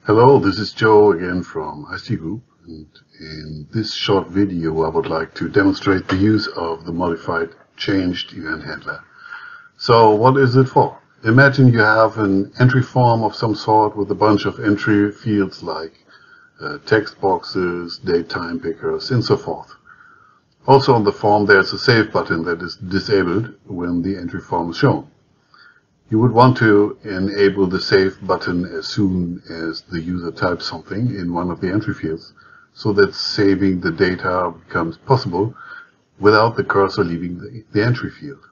Hello, this is Joe again from ICT Group, and in this short video I would like to demonstrate the use of the ModifiedChanged event handler. So what is it for? Imagine you have an entry form of some sort with a bunch of entry fields like text boxes, date time pickers, and so forth. Also on the form there's a save button that is disabled when the entry form is shown. You would want to enable the save button as soon as the user types something in one of the entry fields, so that saving the data becomes possible without the cursor leaving the entry field.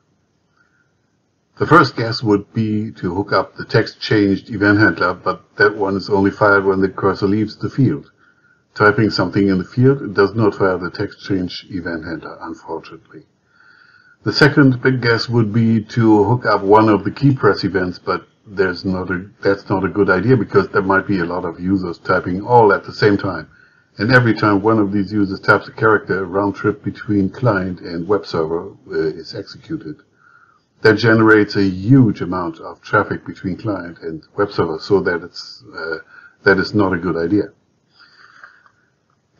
The first guess would be to hook up the TextChanged event handler, but that one is only fired when the cursor leaves the field. Typing something in the field does not fire the TextChanged event handler, unfortunately. The second big guess would be to hook up one of the key press events, but that's not a good idea because there might be a lot of users typing all at the same time. And every time one of these users types a character, a round trip between client and web server is executed. That generates a huge amount of traffic between client and web server, so that is not a good idea.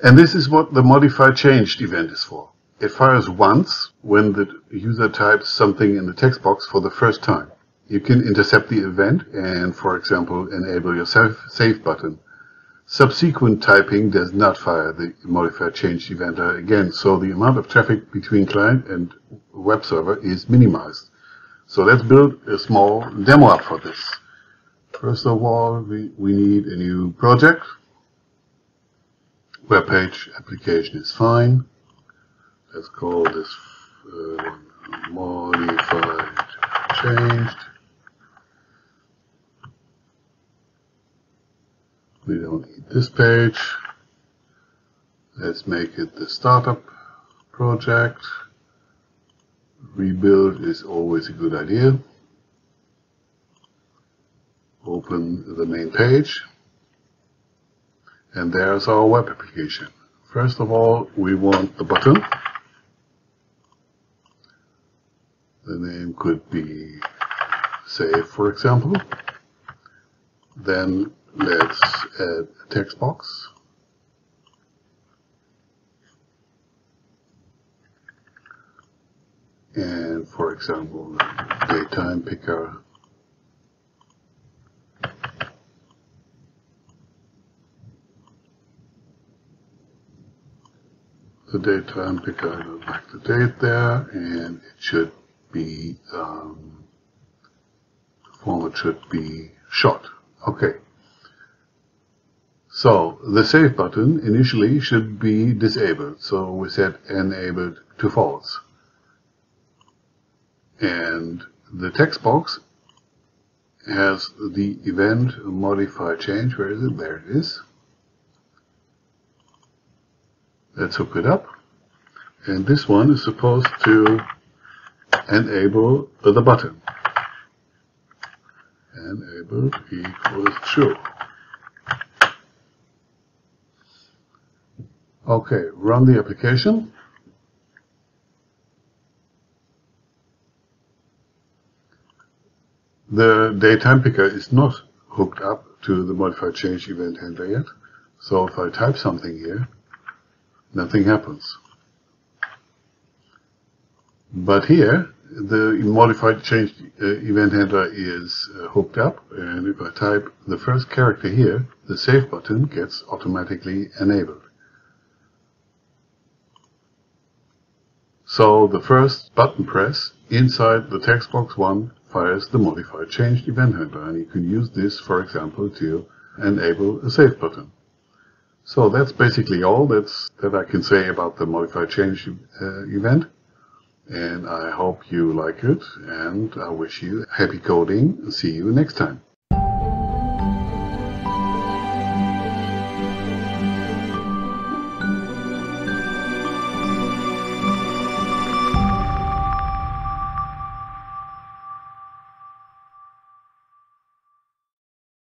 And this is what the ModifiedChanged event is for. It fires once when the user types something in the text box for the first time. You can intercept the event and, for example, enable your save button. Subsequent typing does not fire the ModifiedChanged event again, so the amount of traffic between client and web server is minimized. So let's build a small demo up for this. First of all, we need a new project. Web page application is fine. Let's call this ModifiedChanged. We don't need this page. Let's make it the startup project. Rebuild is always a good idea. Open the main page. And there's our web application. First of all, we want the button. The name could be save, for example. Then let's add a text box. And for example, date time picker. The date time picker, I don't like the date there, and it should be, the format should be short. Okay. So the save button initially should be disabled. So we set enabled to false. And the text box has the event ModifiedChanged. Where is it? There it is. Let's hook it up. And this one is supposed to enable the button. Enabled equals true. Okay, run the application. The datetime picker is not hooked up to the ModifiedChanged event handler yet. So if I type something here, nothing happens. But here, the ModifiedChanged event handler is hooked up, and if I type the first character here, the save button gets automatically enabled. So the first button press inside the text box 1 fires the ModifiedChanged event handler, and you can use this, for example, to enable a save button. So that's basically all that I can say about the ModifiedChanged event. And I hope you like it, and I wish you happy coding. See you next time.